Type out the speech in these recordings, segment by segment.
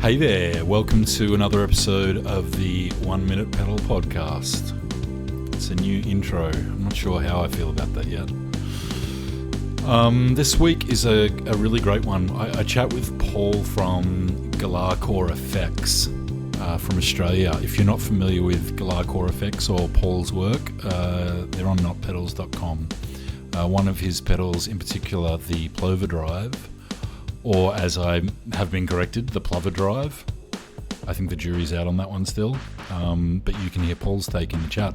Hey there, welcome to another episode of the 1 Minute Pedal Podcast. It's a new intro. I'm not sure how I feel about that yet. This week is a really great one. I chat with Paul from Galahcore Effects from Australia. If you're not familiar with Galahcore Effects or Paul's work, they're on notpedals.com. One of his pedals in particular, the Plover Drive, or as I have been corrected, the Plover Drive. I think the jury's out on that one still, but you can hear Paul's take in the chat.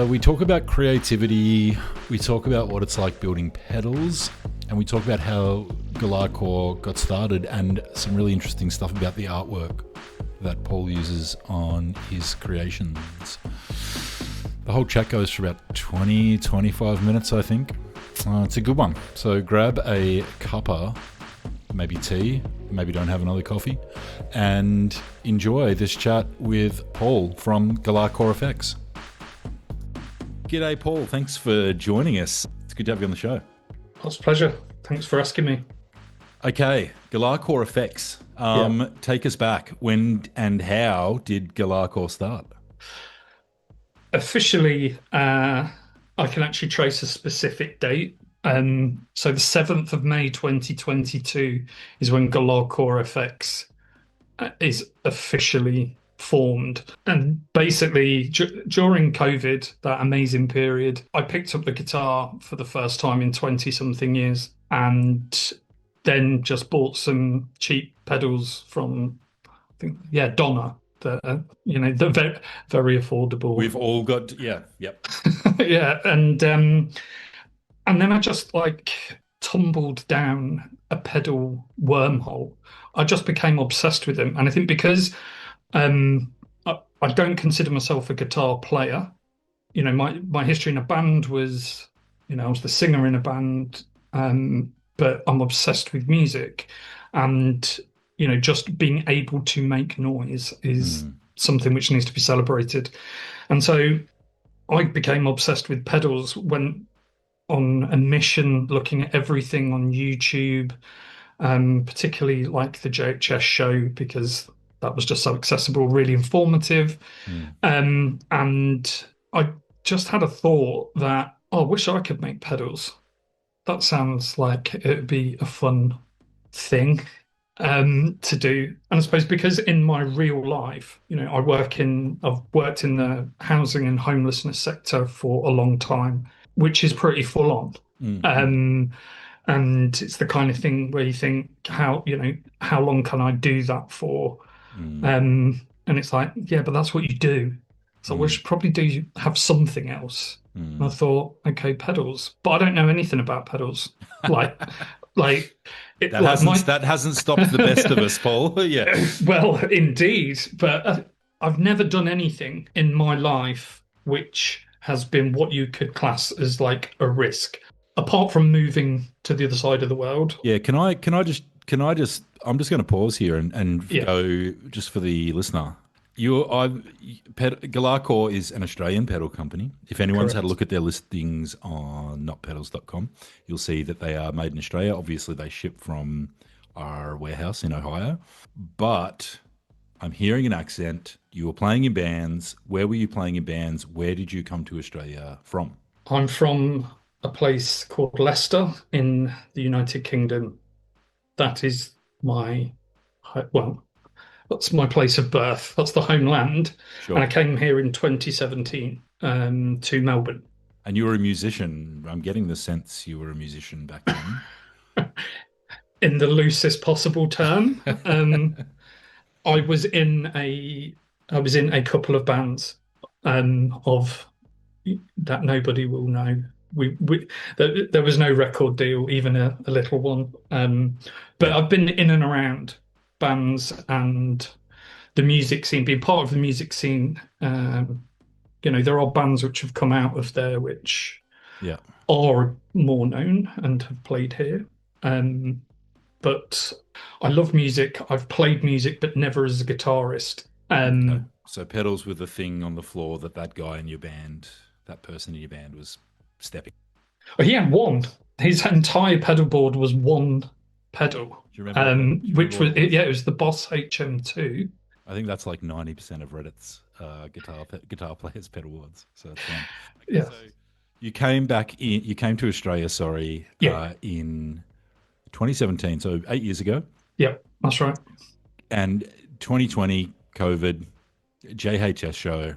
We talk about creativity, we talk about what it's like building pedals, and we talk about how Galahcore got started and some really interesting stuff about the artwork that Paul uses on his creations. The whole chat goes for about 20-25 minutes, I think. It's a good one. So grab a cuppa, maybe tea, maybe don't have another coffee, and enjoy this chat with Paul from Galahcore Effects. G'day, Paul. Thanks for joining us. It's good to have you on the show. It's a pleasure. Thanks for asking me. Okay, Galahcore Effects. Take us back. When and how did Galahcore start? Officially, I can actually trace a specific date. So the 7th of May 2022 is when Galahcore Effects is officially formed. And basically, during COVID, that amazing period, I picked up the guitar for the first time in 20-something years and then just bought some cheap pedals from, I think, Donna. They're very affordable. We've all got, yep. Yeah, and then I just tumbled down a pedal wormhole. I just became obsessed with them, and I think because I don't consider myself a guitar player. You know, my history in a band was, I was the singer in a band, but I'm obsessed with music, and just being able to make noise is something which needs to be celebrated. And so I became obsessed with pedals, went on a mission looking at everything on YouTube, particularly like the JHS show, because that was just so accessible, really informative. And I just had a thought that, I wish I could make pedals. That sounds like it would be a fun thing to do. And I suppose because in my real life, I've worked in the housing and homelessness sector for a long time, which is pretty full on. And it's the kind of thing where you think, how long can I do that for? And it's like, yeah, but that's what you do. So we should probably have something else. And I thought, okay, pedals, but I don't know anything about pedals. That hasn't stopped the best of us, Paul. Yeah. Well, indeed, but I've never done anything in my life which has been what you could class as like a risk, apart from moving to the other side of the world. Yeah. I'm just going to pause here and go just for the listener. Galahcore is an Australian pedal company. If anyone's had a look at their listings on notpedals.com, you'll see that they are made in Australia. Obviously, they ship from our warehouse in Ohio. But I'm hearing an accent. You were playing in bands. Where were you playing in bands? Where did you come to Australia from? I'm from a place called Leicester in the United Kingdom. That is that's my place of birth. That's the homeland. Sure. And I came here in 2017 to Melbourne. And you were a musician. I'm getting the sense you were a musician back then. In the loosest possible term. I was in a couple of bands of that nobody will know. There was no record deal, even a little one. But I've been in and around bands and the music scene, being part of the music scene. There are bands which have come out of there which are more known and have played here. But I love music. I've played music, but never as a guitarist. Okay. So pedals were the thing on the floor that guy in your band, that person in your band was stepping. Oh, he had one. His entire pedal board was one Do you remember what do you remember which what was it was? yeah, it was the Boss HM2. I think that's like 90% of Reddit's guitar players pedal words. So that's fine. Okay, Yeah, so you came to Australia, sorry, yeah, in 2017, so 8 years ago, yeah, that's right. and 2020 COVID, JHS show,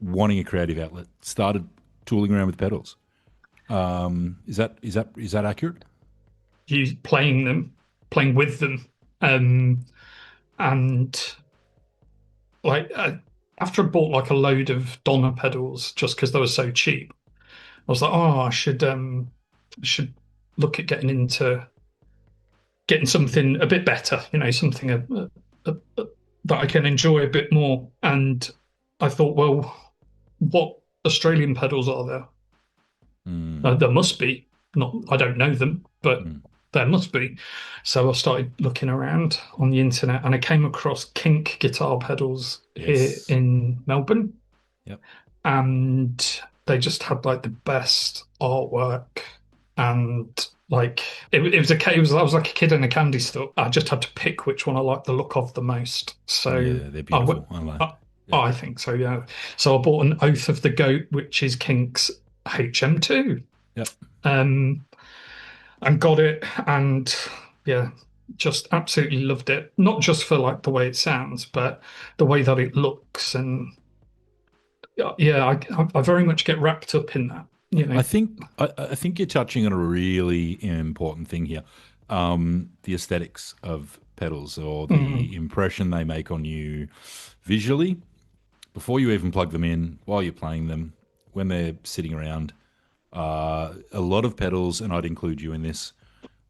wanting a creative outlet, started tooling around with pedals. Is that accurate? You playing them, playing with them, um, and like after I bought like a load of Donna pedals just because they were so cheap, I was like, oh, I should look at getting into getting something a bit better, something that I can enjoy a bit more. And I thought, well, what Australian pedals are there? Mm, There must be. Not, I don't know them, but mm. there must be. So I started looking around on the internet, and I came across Kink guitar pedals here Yes. in Melbourne, Yep. and they just had like the best artwork. And like it was it was I was like a kid in a candy store. I just had to pick which one I liked the look of the most. So Yeah, they're I went. beautiful, aren't I, they? Yep. I think so, yeah. So I bought an Oath of the Goat, which is Kink's HM2, Yep. um, and got it, and yeah, just absolutely loved it. Not just for like the way it sounds, but the way that it looks, and yeah, I very much get wrapped up in that, you I know. think I think you're touching on a really important thing here. The aesthetics of pedals or Mm. the impression they make on you visually before you even plug them in, while you're playing them, when they're sitting around. A lot of pedals, and I'd include you in this,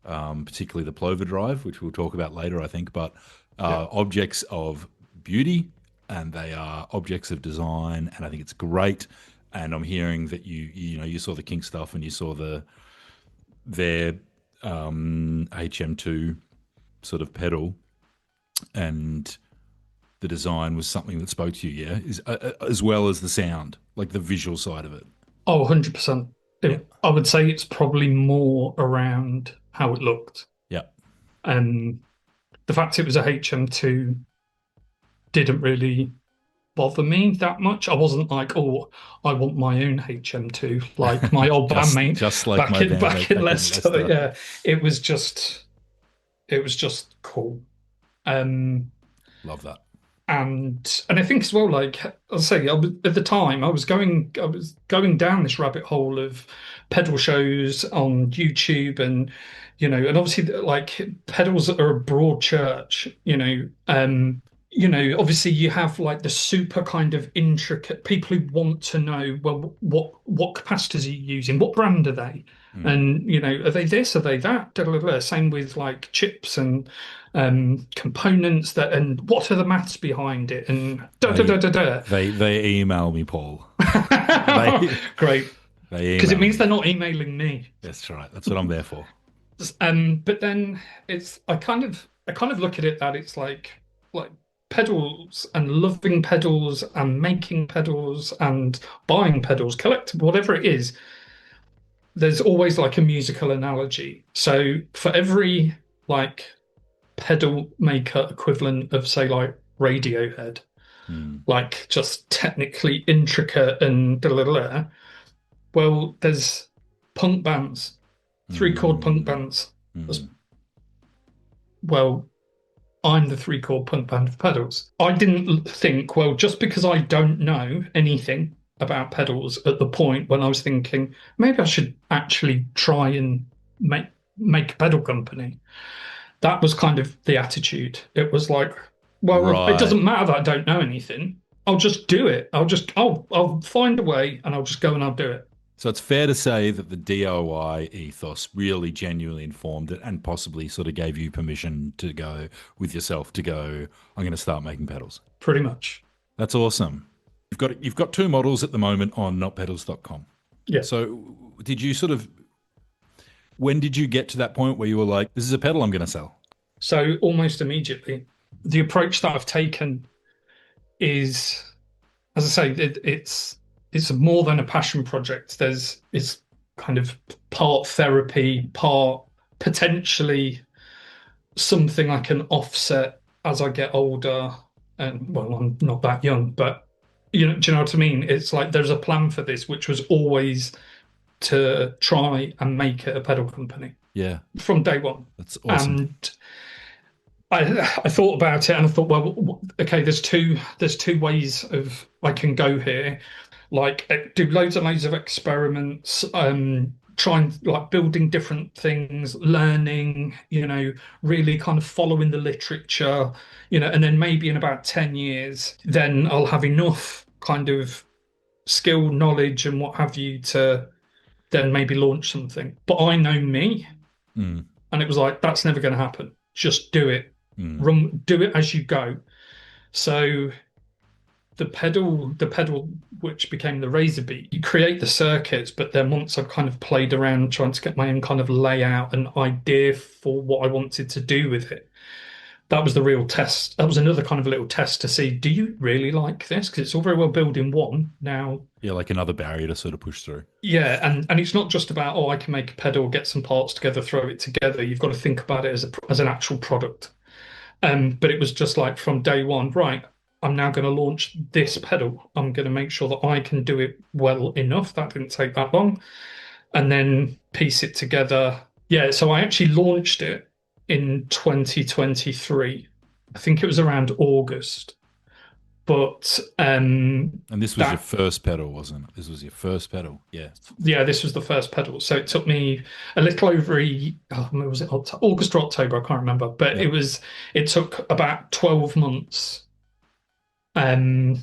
particularly the Plover Drive, which we'll talk about later, I think, but Yeah. objects of beauty and they are objects of design, and I think it's great. And I'm hearing that you saw the Kink stuff and you saw their HM2 sort of pedal, and the design was something that spoke to you, yeah, as well as the sound, like the visual side of it. Oh, 100%. Yeah, I would say it's probably more around how it looked. yeah. And the fact it was a HM2 didn't really bother me that much. I wasn't like, oh, I want my own HM2 like my old just bandmate just like my bandmate back in back in Leicester. Leicester. Yeah, it was just it was just cool. Um, Love that. and I think as well, like I say, at the time I was going down this rabbit hole of pedal shows on YouTube, and and obviously like pedals are a broad church, obviously you have like the super kind of intricate people who want to know, well, what capacitors are you using? What brand are they? Mm. And are they this? Are they that? Da, da, da. Same with like chips and components that, and what are the maths behind it? And da da da They da da. they email me, Paul. they Great, they because it email means they're me. not emailing me. That's right. That's what I'm there for. But then I kind of look at it that it's like pedals and loving pedals and making pedals and buying pedals, collectible, whatever it is, there's always like a musical analogy. So for every like pedal maker equivalent of say like Radiohead, Mm. like just technically intricate and da, da, da, da, well, there's punk bands, three chord punk Mm. bands. As Mm. well, I'm the three chord punk band of pedals. I didn't think, well, just because I don't know anything about pedals at the point when I was thinking maybe I should actually try and make make a pedal company. That was kind of the attitude. It was like, well, it Right. doesn't matter that I don't know anything. I'll just do it. I'll find a way and I'll just go and I'll do it. So it's fair to say that the DIY ethos really genuinely informed it and possibly sort of gave you permission to go with yourself to go, I'm going to start making pedals. Pretty much. That's awesome. You've got two models at the moment on notpedals.com. Yeah. So did you sort of when did you get to that point where you were like, this is a pedal I'm going to sell? So almost immediately, the approach that I've taken is, as I say, it's more than a passion project. It's kind of part therapy, part potentially something I can offset as I get older. And well, I'm not that young, but do you know what I mean? It's like there's a plan for this, which was always to try and make it a pedal company Yeah, from day one. that's awesome. And I thought about it and I thought, well, okay, there's two ways of I can go here. Like do loads and loads of experiments, trying like building different things, learning, really kind of following the literature, and then maybe in about 10 years, then I'll have enough kind of skill, knowledge, and what have you to then maybe launch something. But I know me, Mm, and it was like, that's never going to happen. Just do it. mm. Run, do it as you go. So the pedal which became the Razor Beat, you create the circuits, but then once I've kind of played around trying to get my own kind of layout and idea for what I wanted to do with it, that was the real test. That was another kind of little test to see, do you really like this? Because it's all very well building one. Now, Yeah, like another barrier to sort of push through. yeah, and it's not just about, oh, I can make a pedal, get some parts together, throw it together. You've got to think about it as an actual product. But it was just like from day one, right, I'm now going to launch this pedal. I'm going to make sure that I can do it well enough. That didn't take that long. And then piece it together. Yeah, so I actually launched it in 2023. I think it was around August. But And this was your that first pedal, wasn't it? This was your first pedal. Yeah. yeah, this was the first pedal. So it took me a little over was it August or October? I can't remember, but Yeah. it took about 12 months um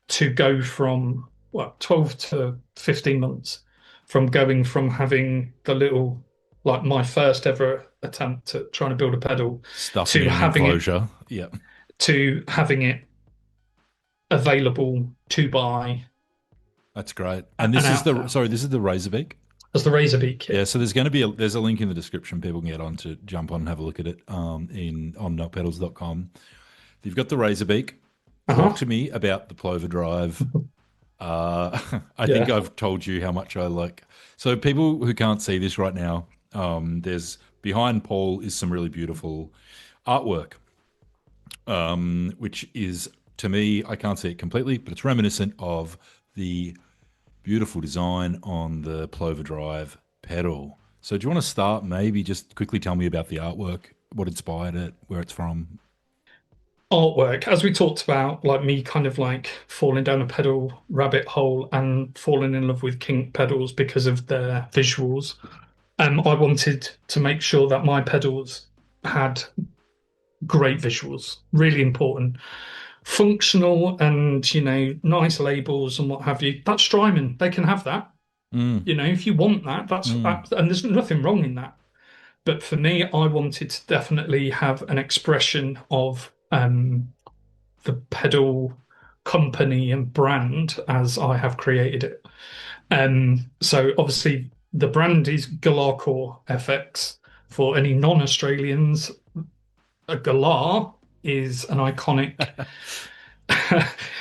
to go from 12 to 15 months from going from having the little like my first ever attempt at trying to build a pedal Stuffing to in an having it enclosure. Yeah. to having it available to buy That's great. And and this is out the there sorry, this is the Razorbeak. as the Razorbeak Yeah, kit. so there's a link in the description people can get on to jump on and have a look at it in on notpedals.com. You've got the Razorbeak. Talk Uh-huh. to me about the Plover Drive. I think Yeah. I've told you how much I like. So people who can't see this right now, there's behind Paul is some really beautiful artwork, which is to me I can't see it completely, but it's reminiscent of the beautiful design on the Plover Drive pedal. So do you want to start? Maybe just quickly tell me about the artwork, what inspired it, where it's from. Artwork, as we talked about, like me kind of like falling down a pedal rabbit hole and falling in love with kink pedals because of their visuals. I wanted to make sure that my pedals had great visuals, really important, functional, and nice labels and what have you. That's Strymon. They can have that. Mm, If you want that, mm, and there's nothing wrong in that. But for me, I wanted to definitely have an expression of the pedal company and brand as I have created it. So obviously the brand is Galahcore FX. For any non-Australians, a galah is an iconic.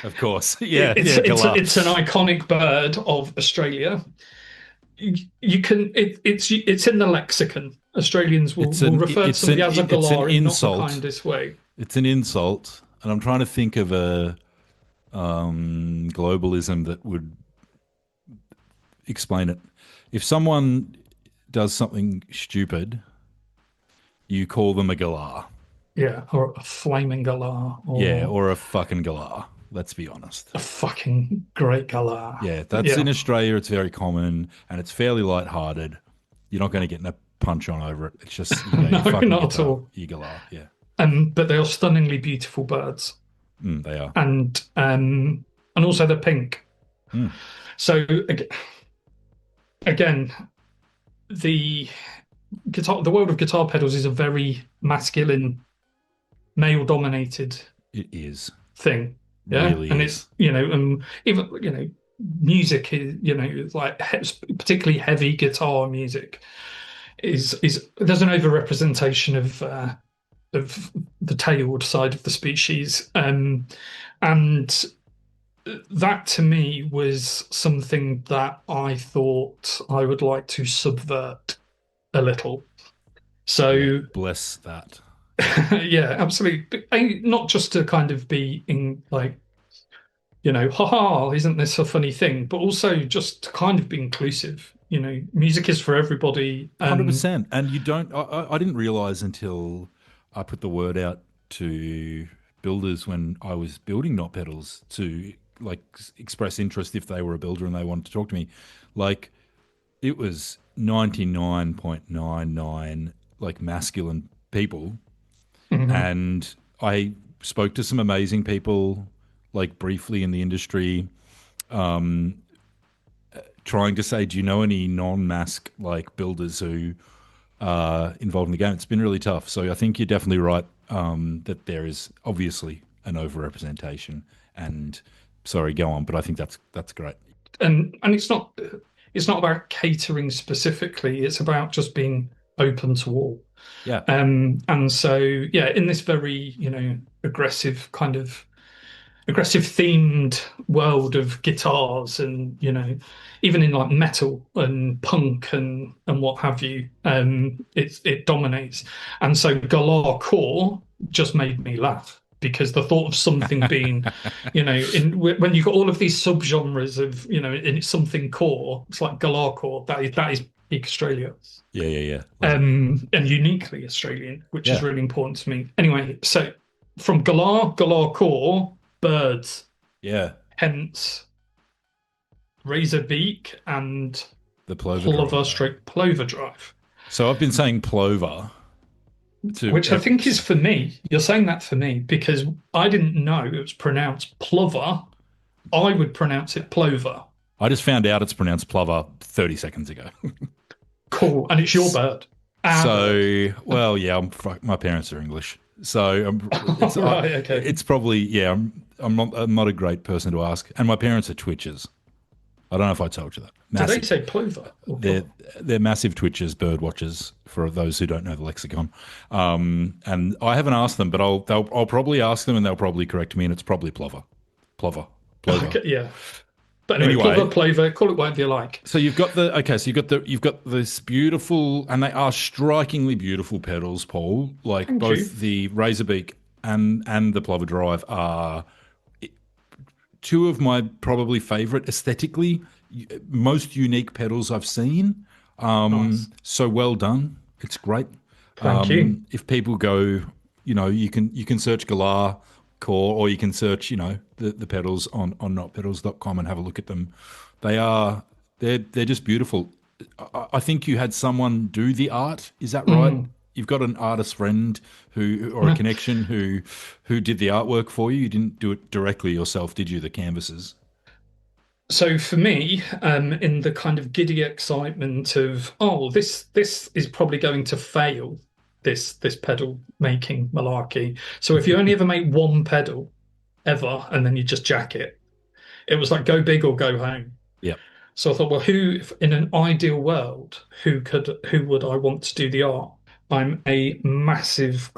of course. Yeah, it's yeah, it's Galar. it's an iconic bird of Australia. You can it's in the lexicon. Australians will It's will an refer to somebody as a it's an galah in not the insult. kindest way. It's an insult, and I'm trying to think of a globalism that would explain it. If someone does something stupid, you call them a galah. Yeah, or a flaming galah, Yeah, or or a fucking galah. Let's be honest. a fucking great galah. Yeah, that's in Yeah, Australia. It's very common and it's fairly light-hearted. You're not going to get no punch on over it. It's just no, you fucking not at guitar, all. you galah. Yeah, But they are stunningly beautiful birds, they are. and also they're pink. Mm. So again, the the world of guitar pedals is a very masculine, male-dominated It is, thing. Yeah, really and is. it's even music is it's like particularly heavy guitar music is there's an overrepresentation of the tailed side of the species, and that to me was something that I thought I would like to subvert a little. Yeah, So bless that. Yeah. yeah, absolutely. Not just to kind of be in like, haha, isn't this a funny thing? But also just to kind of be inclusive. Music is for everybody. 100%. And you don't, I didn't realize until I put the word out to builders when I was building Not Pedals to like express interest if they were a builder and they wanted to talk to me. Like it was 99.99 like masculine people. Mhm. And I spoke to some amazing people like briefly in the industry, trying to say, do you know any non-mask like builders who involved in the game? It's been really tough. So I think you're definitely right, that there is obviously an overrepresentation. And sorry, go on, but I think that's great. And it's not about catering specifically. It's about just being open to all. Yeah. And so yeah, in this very, aggressive kind of aggressive themed world of guitars and even in like metal and punk and what have you, it dominates. And so Galahcore just made me laugh because the thought of something being, in when you've got all of these subgenres of, in something core, it's like Galahcore. That is peak Australia, Yeah, yeah, yeah. Love it. and uniquely Australian, which is Yeah. really important to me. Anyway, so from Galahcore, birds, Yeah. hence razor beak and The Plover plover Drive. stroke plover drive, So I've been saying plover to which I think is for me. You're saying that for me because I didn't know it was pronounced plover. I would pronounce it plover. I just found out it's pronounced plover 30 seconds ago. Cool, and it's your bird, our bird. So, well, yeah, my parents are English, so Right, okay. it's probably yeah. I'm not a great person to ask, and my parents are twitchers. I don't know if I told you that. Did they Massive. say plover or They're plover? they're massive twitchers, bird watchers. For those who don't know the lexicon, and I haven't asked them, but I'll probably ask them, and they'll probably correct me, and it's probably plover, plover, plover. Okay, yeah. But anyway, plover, Anyway, plover, call it whatever you like. so you've got the okay. So you've got this beautiful, and they are strikingly beautiful pedals, Paul. Like Thank you. both the Razorbeak and the Plover Drive are two of my probably favorite aesthetically most unique pedals I've seen. Nice. So well done. It's great. Thank you. If people go, you can search Galar Core or you can search, the pedals on notpedals.com and have a look at them. They are they're just beautiful. I think you had someone do the art. Is that right? Mm. You've got an artist friend who or a connection who did the artwork for you. You didn't do it directly yourself, did you? The canvases. So for me, in the kind of giddy excitement of, oh, this is probably going to fail, this pedal making malarkey. So if you only ever make one pedal ever and then you just jack it, it was like go big or go home. Yep. So I thought, well, who in an ideal world, who would I want to do the art? I'm a massive,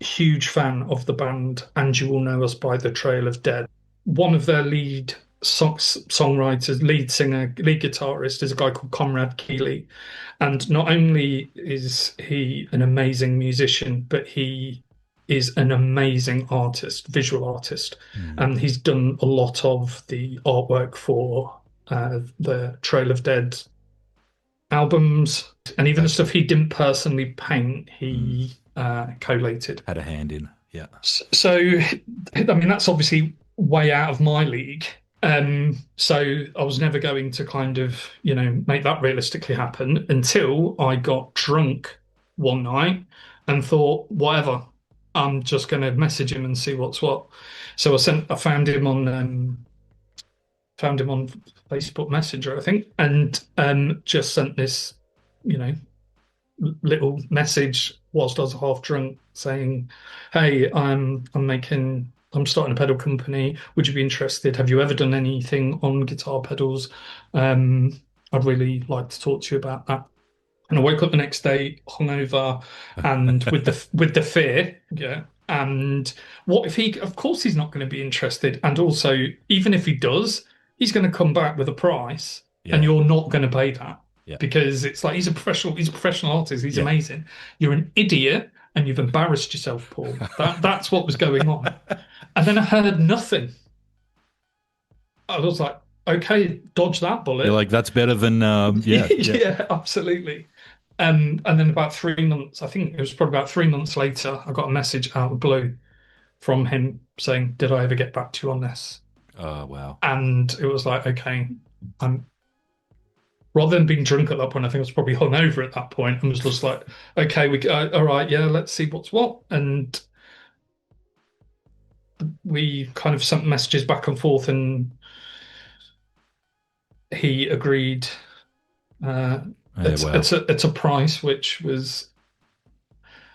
huge fan of the band, and you will know us by the Trail of Dead. One of their lead songwriters, lead singer, lead guitarist is a guy called Conrad Keeley. And not only is he an amazing musician, but he is an amazing artist, visual artist. Mm. And he's done a lot of the artwork for the Trail of Dead albums, and even the Okay. stuff he didn't personally paint, Mm. he collated. Had a hand in. Yeah. So, I mean, that's obviously way out of my league. So I was never going to kind of, make that realistically happen until I got drunk one night and thought, whatever, I'm just going to message him and see what's what. So I found him on Facebook Messenger, I think, and just sent this, you know, little message whilst I was half drunk saying, "Hey, I'm starting a pedal company. Would you be interested? Have you ever done anything on guitar pedals? I'd really like to talk to you about that." And I woke up the next day hungover and with the fear, yeah. And what if he? Of course, he's not going to be interested. And also, even if he does, he's going to come back with a price, and Yeah. you're not going to pay that. Yeah. because it's like he's a professional artist, he's Yeah. amazing. You're an idiot and you've embarrassed yourself, Paul. That's what was going on. And then I heard nothing. I was like, okay, dodge that You're bullet. like, that's better than, yeah, yeah. Yeah, absolutely. And then about 3 months, I think it was probably about 3 months later, I got a message out of the blue from him saying, "Did I ever get back to you on this?" Oh, wow. And it was like, okay, I'm rather than being drunk at that point, I think I was probably hungover at that point and was just like, okay, all right, yeah, let's see what's what. And we kind of sent messages back and forth, and he agreed. Uh, Yeah, wow. it's a price which was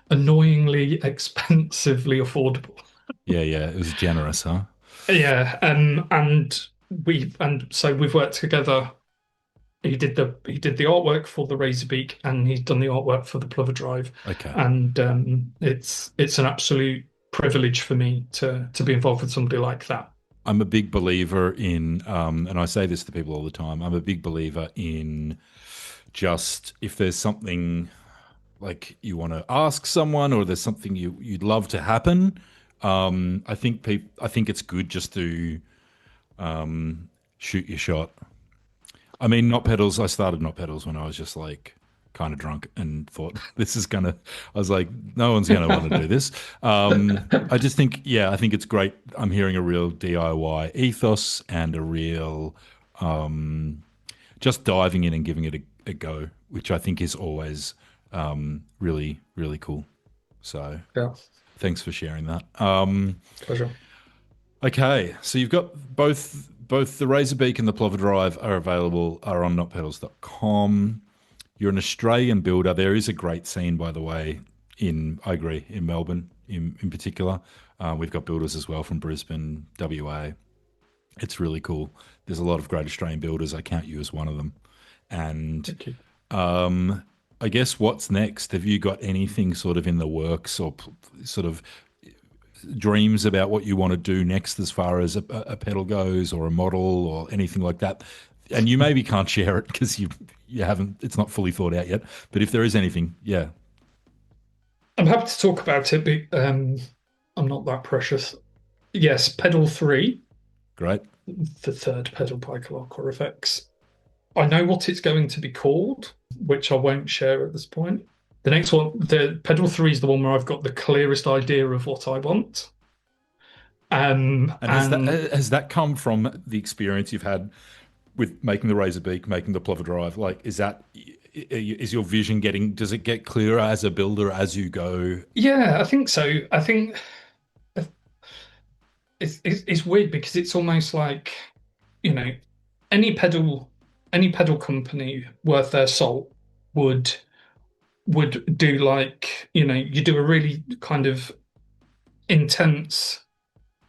annoyingly expensively affordable. Yeah, yeah. It was generous, huh? Yeah, and so we've worked together. He did the artwork for the Razorbeak, and he's done the artwork for the Plover Drive, Okay. and it's an absolute privilege for me to be involved with somebody like that. I'm a big believer in, and I say this to people all the time, I'm a big believer in just if there's something like you want to ask someone or there's something you'd love to happen, I think it's good just to shoot your shot. I mean, not pedals. I started not pedals when I was just like kind of drunk and thought this is gonna. I was like, no one's gonna want to do this. I just think, yeah, I think it's great. I'm hearing a real DIY ethos and a real just diving in and giving it a go, which I think is always really really cool. So Yeah, thanks for sharing that. pleasure. Okay, so you've got both the Razorbeak and the Plover Drive are available are on notpedals.com. You're an Australian builder. There is a great scene, by the way, in I agree in Melbourne in particular. We've got builders as well from Brisbane, WA. It's really cool. There's a lot of great Australian builders. I count you as one of them. And Thank you. I guess what's next? Have you got anything sort of in the works or sort of dreams about what you want to do next as far as a pedal goes or a model or anything like that? And you maybe can't share it because you haven't, it's not fully thought out yet. But if there is anything, yeah, I'm happy to talk about it, but I'm not that precious. Yes, pedal three, great. the third pedal by Galahcore Effects. I know what it's going to be called, which I won't share at this point. The next one, the pedal three, is the one where I've got the clearest idea of what I want. And And has that come from the experience you've had with making the Razorbeak, making the Plover Drive? Like, is your vision getting? Does it get clearer as a builder as you go? yeah, I think so. I think it's weird because it's almost like, you know, any pedal any pedal company worth their salt would do, like, you do a really kind of intense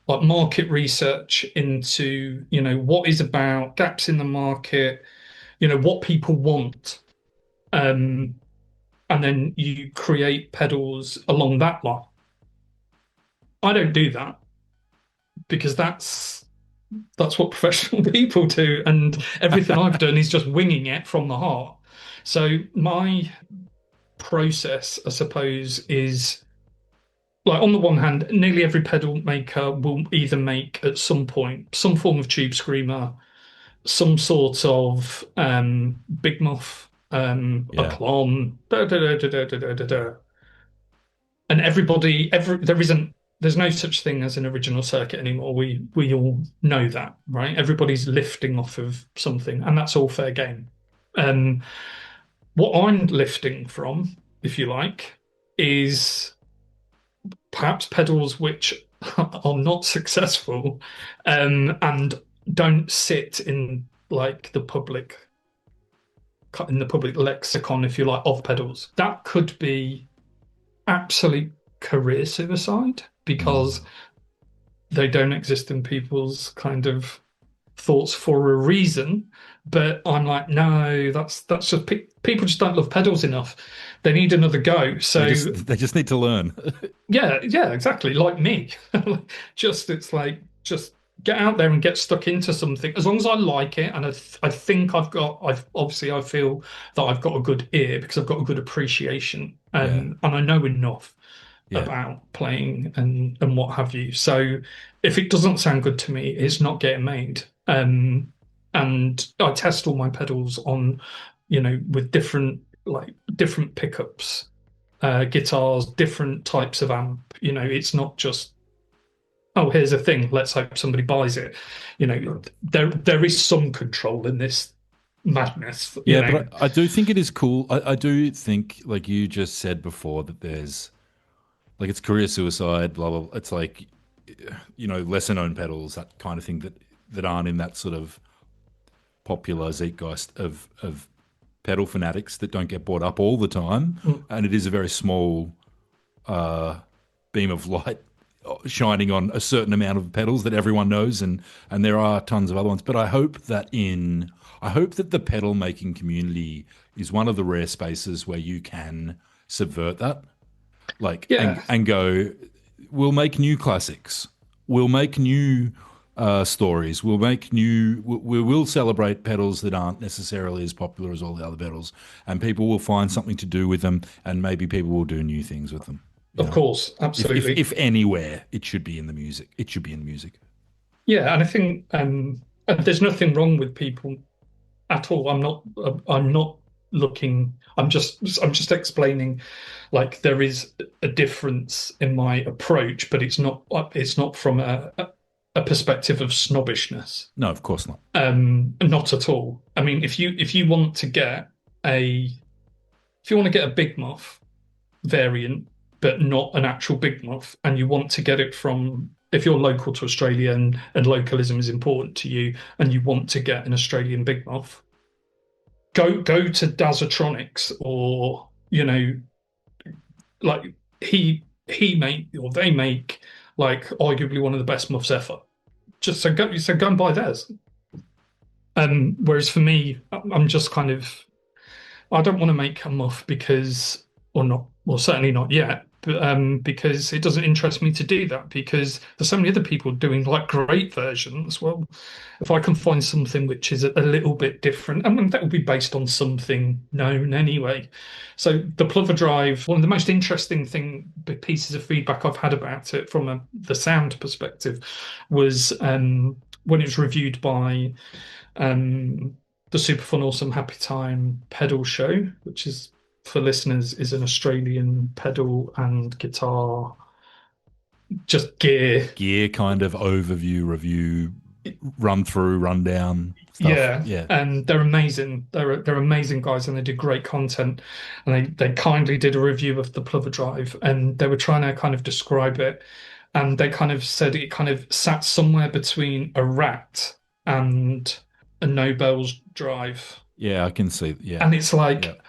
like market research into, what is about gaps in the market, what people want, um and then you create pedals along that line. I don't do that because that's what professional people do, and everything I've done is just winging it from the heart. So my process, I suppose, is like, on the one hand, nearly every pedal maker will either make at some point some form of tube screamer, some sort of big muff, a Yeah, clon, da, da, da, da, da, da, da, da. And there's no such thing as an original circuit anymore. We all know that, right? Everybody's lifting off of something, and that's all fair game. Um, what I'm lifting from, if you like, is perhaps pedals which are not successful, and don't sit like in the public lexicon, if you like, of pedals. That could be absolute career suicide because mm. they don't exist in people's kind of thoughts for a reason. But I'm like, no, that's just people just don't love pedals enough. They need another go. So They just need to learn. yeah, yeah, exactly. Like me. Just it's like just get out there and get stuck into something. As long as I like it, and I think I've obviously I feel that I've got a good ear because I've got a good appreciation, Yeah, and I know enough yeah, about playing and what have you. So if it doesn't sound good to me, it's not getting made. And I test all my pedals on, with different pickups, guitars, different types of amp. It's not just, oh, here's a thing, let's hope somebody buys it. There is some control in this madness, yeah. But I do think it is cool. I do think, like you just said before, that there's like it's career suicide. Blah blah. It's like lesser known pedals, that kind of thing that aren't in that sort of popular zeitgeist of pedal fanatics that don't get bought up all the time, Mm, and it is a very small beam of light shining on a certain amount of pedals that everyone knows, and there are tons of other ones. But I hope that the pedal making community is one of the rare spaces where you can subvert that, like yeah, and go, we'll make new classics, we'll make new stories, we will celebrate pedals that aren't necessarily as popular as all the other pedals, and people will find something to do with them, and maybe people will do new things with them. You of know, course, absolutely. if anywhere, it should be in the music. It should be in music. Yeah, and I think and there's nothing wrong with people at all. I'm not looking. I'm just explaining like there is a difference in my approach, but it's not from a perspective of snobbishness. No, of course not. Not at all. I mean, if you want to get a if you want to get a Big Muff variant, but not an actual Big Muff, and you want to get it from if you're local to Australia and localism is important to you, and you want to get an Australian Big Muff, go to Dazatronics or like he make or they make like arguably one of the best muffs ever. Just so go and buy theirs. Whereas for me, I'm just kind of I don't want to make a muff because, or not, well, certainly not yet, but because it doesn't interest me to do that because there's so many other people doing like great versions. Well, if I can find something which is a little bit different, I mean, that will be based on something known anyway. So the Plover Drive, one of the most interesting pieces of feedback I've had about it from the sound perspective was when it was reviewed by um, the Super Fun Awesome Happy Time pedal show, which is for listeners is an Australian pedal and guitar just gear. Gear kind of overview, review, run through, rundown stuff. Yeah, Yeah, and they're amazing. They're amazing guys, and they do great content. And they kindly did a review of the Plover Drive, and they were trying to kind of describe it, and they kind of said it kind of sat somewhere between a Rat and a Nobel's Drive, yeah, I can see. Yeah, and it's yeah, like,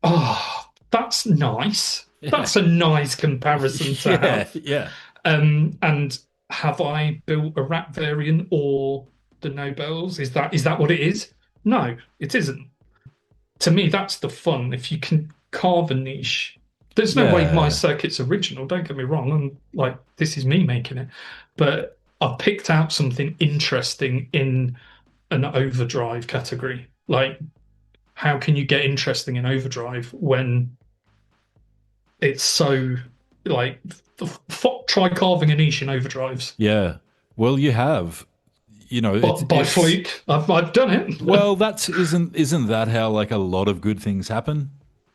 oh, that's nice. yeah, That's a nice comparison to yeah, have. yeah. And have I built a Rat variant or the Nobels? Is that what it is? No, it isn't. To me, that's the fun. If you can carve a niche, there's no way my Yeah. circuit's original. Don't get me wrong. And like this is me making it, but I've picked out something interesting in an overdrive category. Like, how can you get interesting in overdrive when it's so like try carving a niche in overdrives? Yeah. Well, you have. But by it's fluke, I've done it. well, that's isn't that how like a lot of good things happen?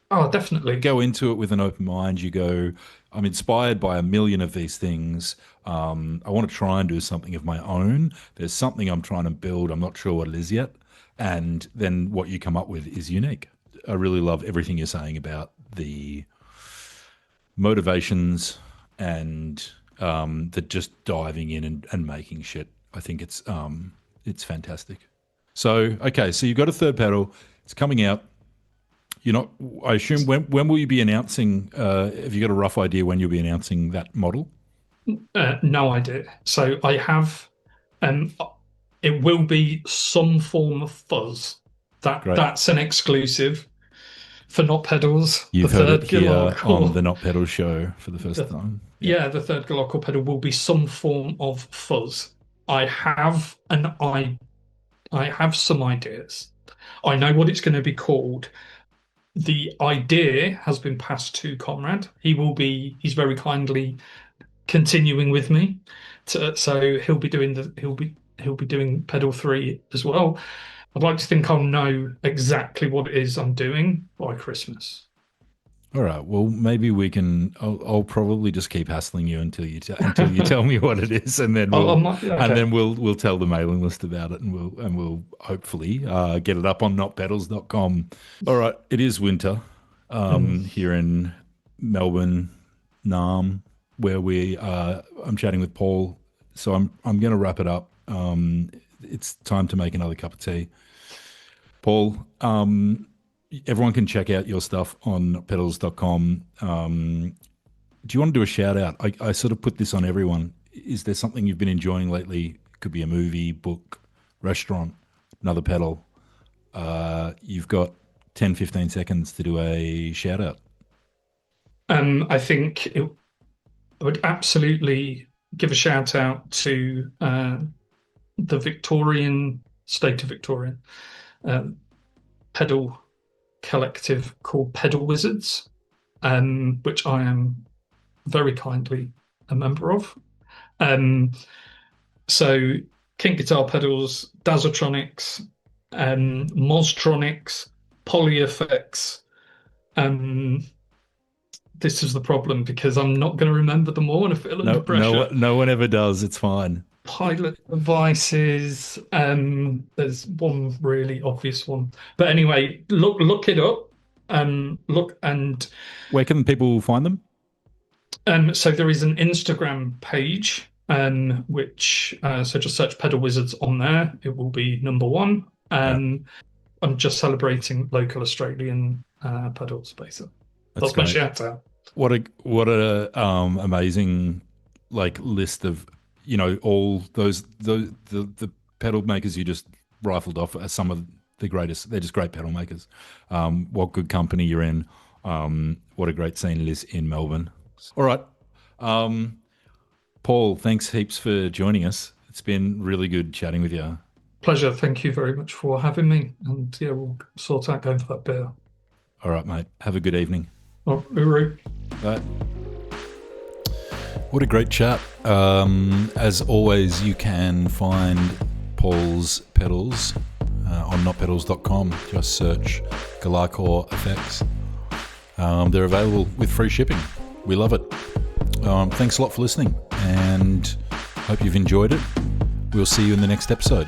Oh, You definitely. go into it with an open mind. You go, I'm inspired by a million of these things. I want to try and do something of my own. There's something I'm trying to build. I'm not sure what it is yet. And then what you come up with is unique. I really love everything you're saying about the motivations and the just diving in and making shit. I think it's fantastic. So okay, so you've got a third pedal. It's coming out. You're not. I assume when will you be announcing? Have you got a rough idea when you'll be announcing that model? No idea. So I have, um, it will be some form of fuzz. Great. That's an exclusive for Not Pedals. The You've heard it third here on Galahcore, the Not Pedal show for the first the, time. Yeah. yeah, the third Galahcore pedal will be some form of fuzz. I have I have some ideas. I know what it's going to be called. The idea has been passed to Conrad. He's very kindly continuing with me. So he'll be doing pedal three as well. I'd like to think I'll know exactly what it is I'm doing by Christmas. All right. Well, maybe we can. I'll probably just keep hassling you until you tell me what it is, and then I might, okay. we'll tell the mailing list about it, and we'll hopefully get it up on notpedals.com. All right. It is winter Mm. here in Melbourne, Nam, where I'm chatting with Paul. So I'm going to wrap it up. It's time to make another cup of tea. Paul, everyone can check out your stuff on pedals.com. Do you want to do a shout out? I sort of put this on everyone. Is there something you've been enjoying lately? Could be a movie, book, restaurant, another pedal. You've got 10, 15 seconds to do a shout out. I think I would absolutely give a shout out to the Victorian state of Victoria uh, pedal collective called Pedal Wizards, which I am very kindly a member of. Um, so Kink Guitar Pedals, Dazzletronics, Mostronics, Poly Effects. Um, this is the problem because I'm not going to remember them all and I feel under No, pressure. no one ever does. It's fine. Pilot devices. There's one really obvious one, but anyway, look it up. Look and Where can people find them? so there is an Instagram page, which so just search Pedal Wizards on there. It will be number one. Yeah, I'm just celebrating local Australian pedals, basically. that's That's my great. shout out. What a amazing like list of all the pedal makers you just rifled off are some of the greatest. They're just great pedal makers. What good company you're in. What a great scene it is in Melbourne. All right, Paul. Thanks heaps for joining us. It's been really good chatting with you. Pleasure. Thank you very much for having me. And yeah, we'll sort out going for that beer. All right, mate. Have a good evening. Oh, uru. Bye. What a great chat. As always, you can find Paul's pedals on notpedals.com. Just search Galahcore Effects. They're available with free shipping. We love it. Thanks a lot for listening and hope you've enjoyed it. We'll see you in the next episode.